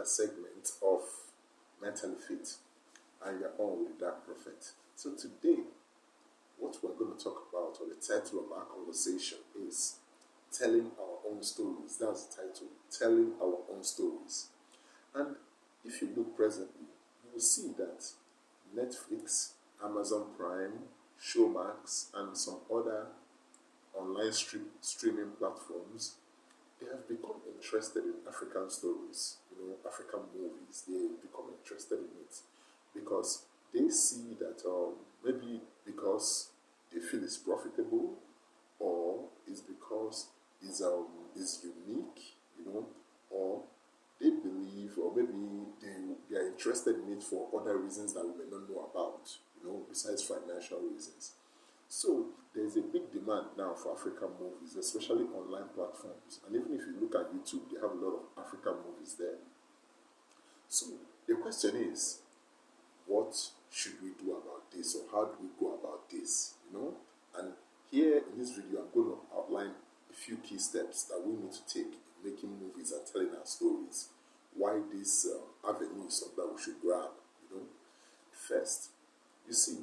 particular segment of Mentally Fit, and you're on with the Dark Prophet. So today, what we're going to talk about, or the title of our conversation, is Telling Our Own Stories. That's the title, Telling Our Own Stories. And if you look presently, you will see that Netflix, Amazon Prime, Showmax, and some other online streaming platforms, they have become interested in African stories, African movies. They become interested in it because they see that maybe because they feel it's profitable, or it's because it's unique, or they believe, or maybe they are interested in it for other reasons that we may not know about, besides financial reasons. So there's a big demand now for African movies, especially online platforms. And even if you look at YouTube, they have a lot of African movies there. So the question is, what should we do about this, or how do we go about this? And here in this video, I'm going to outline a few key steps that we need to take in making movies and telling our stories. Why these avenues that we should grab, First, you see,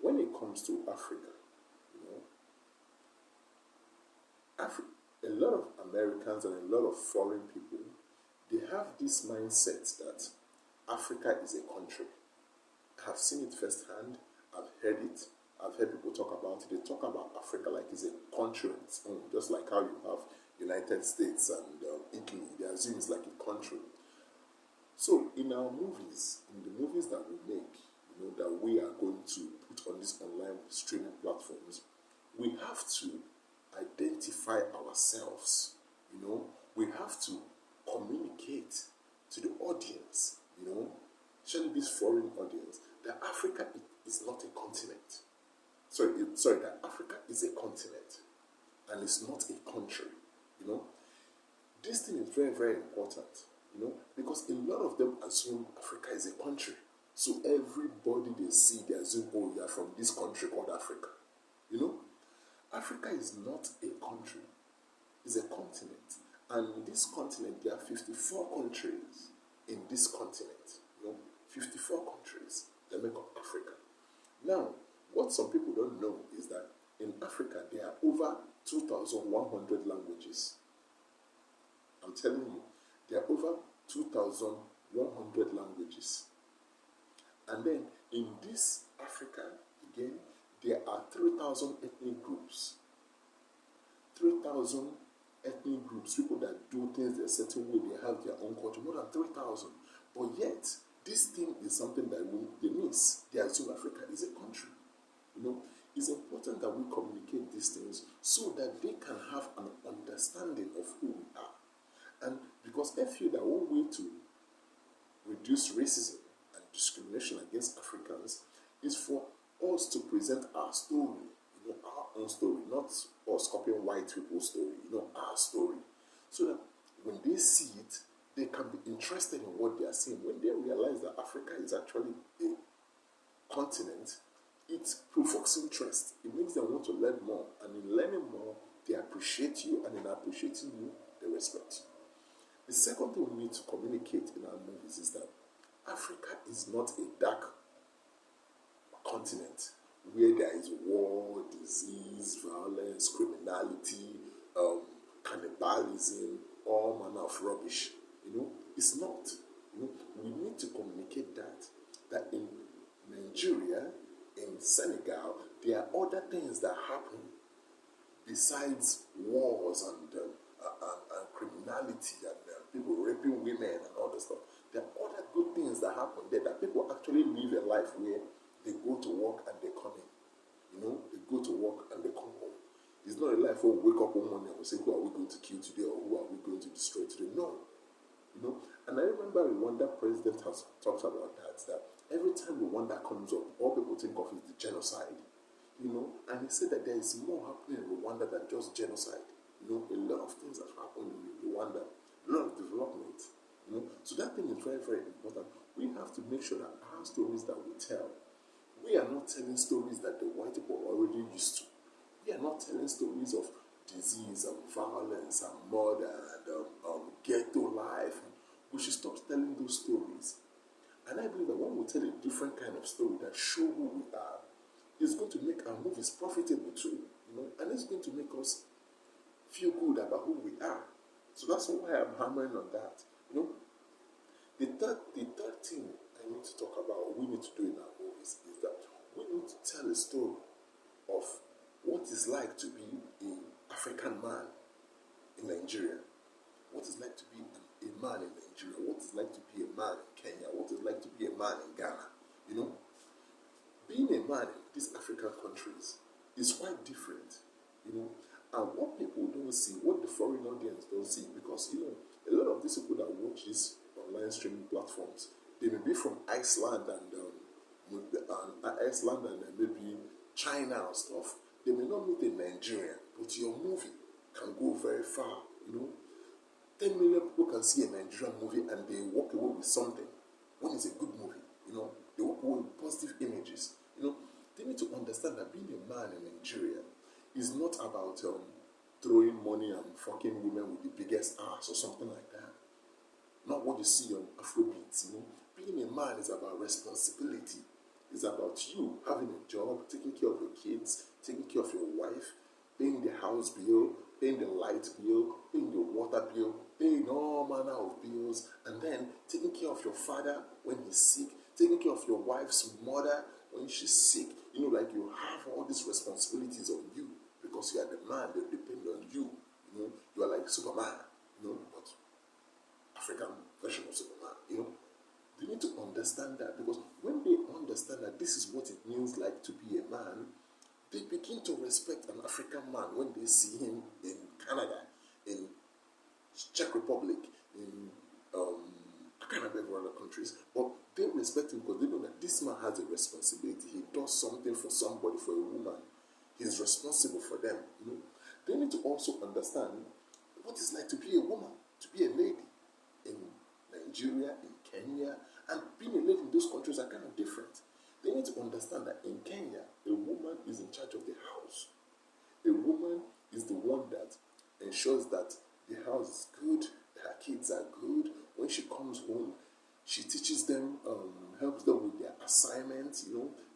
when it comes to Africa, a lot of Americans and a lot of foreign people, they have this mindset that Africa is a country. I have seen it firsthand. I've heard it. I've heard people talk about it. They talk about Africa like it's a country on its own, just like how you have United States and Italy. They assume it's like a country. So in our movies, in the movies that we make, that we are going to put on these online streaming platforms, we have to identify ourselves. We have to communicate to the audience, especially this foreign audience, that Africa is not a continent. Sorry, that Africa is a continent and it's not a country. This thing is very, very important, because a lot of them assume Africa is a country. So everybody they see, they assume, oh, you are from this country called Africa. Africa is not a country. It's a continent. And in this continent, there are 54 countries in this continent. 54 countries that make up Africa. Now, what some people don't know is that in Africa, there are over 2,100 languages. I'm telling you, there are over 2,100 languages. And then in this Africa, again, there are 3,000 ethnic groups. 3,000 ethnic groups, people that do things a certain way, they have their own culture, more than 3,000. But yet, this thing is something that they miss. They assume Africa is a country. It's important that we communicate these things so that they can have an understanding of who we are. And because I feel that one way to reduce racism and discrimination against Africans is for us to present our story, our own story, not us copying white people's story, our story. So that when they see it, they can be interested in what they are seeing. When they realize that Africa is actually a continent, it provokes interest. It makes them want to learn more. And in learning more, they appreciate you, and in appreciating you, they respect you. The second thing we need to communicate in our movies is that Africa is not a dark continent where there is war, disease, violence, criminality, cannibalism, all manner of rubbish. It's not. We need to communicate that in Nigeria, in Senegal, there are other things that happen besides wars and criminality and people raping women and all that stuff. There are other good things that happen there, that people actually live a life where they go to work and they come in. They go to work and they come home. It's not a life where we wake up one morning and we say, who are we going to kill today, or who are we going to destroy today? No. And I remember Rwanda president has talked about that every time Rwanda comes up, all people think of is the genocide. And he said that there is more happening in Rwanda than just genocide. A lot of things have happened in Rwanda, a lot of development. So that thing is very, very important. We have to make sure that our stories that we tell, we are not telling stories that the white people are already used to. We are not telling stories of disease and violence and murder and ghetto life. We should stop telling those stories. And I believe that when we tell a different kind of story that show who we are, it's going to make our movies profitable too, and it's going to make us feel good about who we are. So that's why I'm hammering on that. The third thing I need to talk about, we need to do in our movies, is that we need to tell a story of what it's like to be an African man in Nigeria, what it's like to be a man in Nigeria, what it's like to be a man in Kenya, what it's like to be a man in Ghana. Being a man in these African countries is quite different, and what people don't see, what the foreign audience don't see, because a lot of these people that watch these online streaming platforms, they may be from Iceland and maybe China and stuff. They may not meet a Nigerian, but your movie can go very far. 10 million people can see a Nigerian movie and they walk away with something. When it's a good movie, they walk away with positive images. They need to understand that being a man in Nigeria is not about throwing money and fucking women with the biggest ass or something like that. Not what you see on Afrobeats. Being a man is about responsibility. It's about you having a job, taking care of your kids, taking care of your wife, paying the house bill, paying the light bill, paying the water bill, paying all manner of bills, and then taking care of your father when he's sick, taking care of your wife's mother when she's sick. Like you have all these responsibilities on you because you are the man, they depend on you. You are like Superman, but African version of Superman. They need to understand that, because when they understand that this is what it means like to be a man, they begin to respect an African man when they see him in Canada, in Czech Republic, in I can't remember other countries, but they respect him because they know that this man has a responsibility. He does something for somebody, for a woman. He's responsible for them. They need to also understand what it's like to be a woman, to be a lady in Nigeria, in Kenya, and being a lady in those countries are kind of different. They need to understand that in Kenya, a woman is in charge of the house. A woman is the one that ensures that the house is good, her kids are good. When she comes home, she teaches them, helps them with their assignments,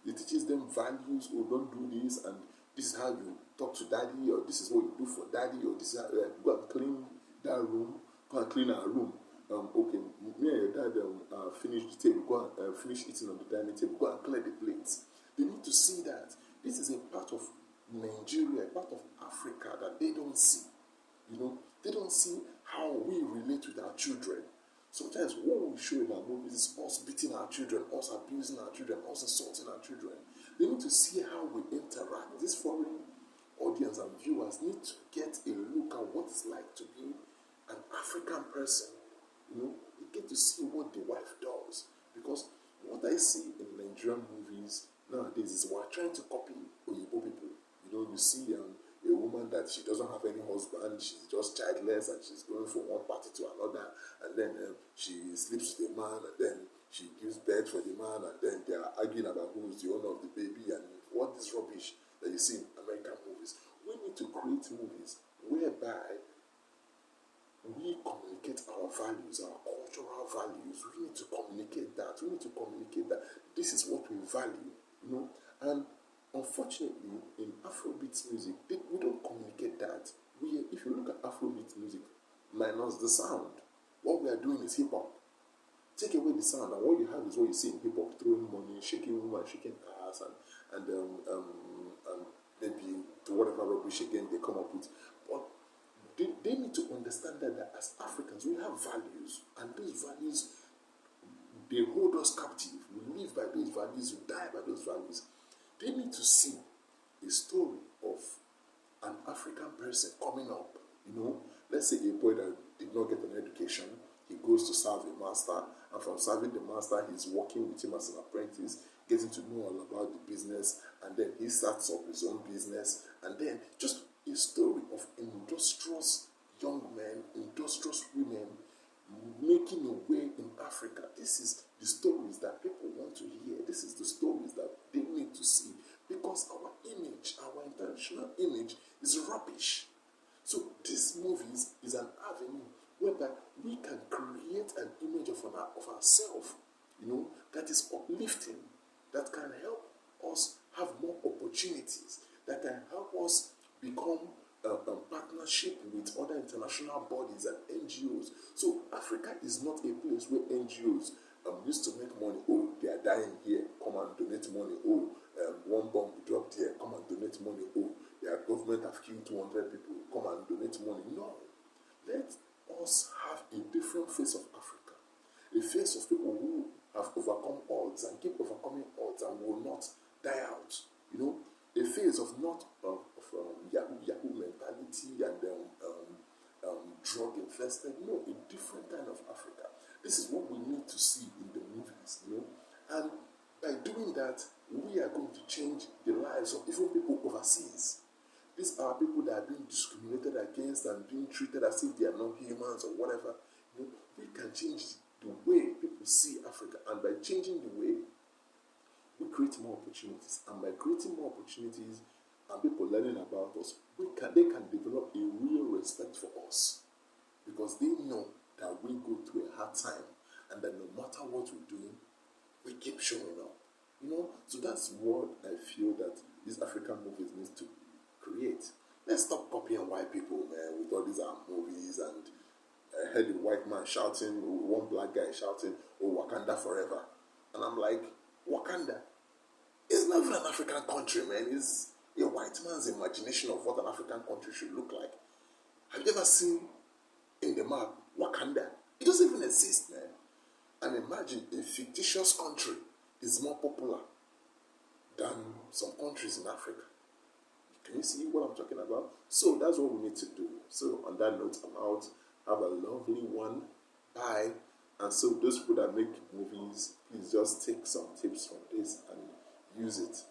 They teaches them values. Oh, don't do this, and this is how you talk to daddy, or this is what you do for daddy, or this is how, go and clean that room, go and clean our room. Okay, me and your dad finish the table, go and finish eating on the dining table, go and clear the plates. They need to see that this is a part of Nigeria, a part of Africa that they don't see. They don't see how we relate with our children. Sometimes what we show in our movies is us beating our children, us abusing our children, us assaulting our children. They need to see how we interact. This foreign audience and viewers need to get a look at what it's like to be an African person. They get to see what the wife does. Because what I see in Nigerian movies nowadays is we're trying to copy Oyibo people. You see a woman that she doesn't have any husband, she's just childless, and she's going from one party to another, and then she sleeps with a man, and then she gives birth for the man, and then they are arguing about who is the owner of the baby, and what is rubbish that you see in American movies. We need to create movies whereby we communicate our values, our cultural values. We need to communicate that. We need to communicate that this is what we value, And unfortunately, in Afrobeat music, we don't communicate that. If you look at Afrobeat music, minus the sound, what we are doing is hip hop. Take away the sound, and what you have is what you see in hip hop: throwing money, shaking women, shaking ass, and maybe to whatever rubbish again they come up with. But they need to understand that as Africans, we have values, and those values, they hold us captive. We live by those values, we die by those values. They need to see a story of an African person coming up. Let's say a boy that did not get an education, he goes to serve a master, and from serving the master, he's working with him as an apprentice, getting to know all about the business, and then he starts up his own business, and then just a story of industrious young men, industrious women making a way in Africa. This is the stories that people want to hear. This is the stories that they need to see, because our image, our international image, is rubbish. So this movies is an avenue whereby we can create an image of ourselves, that is uplifting, that can help us have more opportunities, that can help us become a partnership with other international bodies and NGOs. So Africa is not a place where NGOs used to make money. Oh, they are dying here, come and donate money. Oh, one bomb dropped here, come and donate money. Oh, their government have killed 200 people, come and donate money. No. Let us have a different face of Africa. A face of people who have overcome odds and keep overcoming odds and will not die out. A phase of not Yahoo mentality and drug infested. No, a different kind of Africa. This is what we need to see in the movies, And by doing that, we are going to change the lives of even people overseas. These are people that are being discriminated against and being treated as if they are not humans or whatever. We can change the way people see Africa, and by changing the way, we create more opportunities. And by creating more opportunities and people learning about us, they can develop a real respect for us, because they know that we go through a hard time and that no matter what we're doing, we keep showing up. So that's what I feel that these African movies need to create. Let's stop copying white people, man, with all these movies. And I heard a white man shouting, one black guy shouting, "Oh, Wakanda forever." And I'm like, Wakanda? It's not even an African country, man. It's a white man's imagination of what an African country should look like. Have you ever seen in the map Wakanda? It doesn't even exist, man. And imagine a fictitious country is more popular than some countries in Africa. Can you see what I'm talking about? So that's what we need to do. So on that note, I'm out. Have a lovely one. Bye. And so those people that make movies, please just take some tips from this and use it.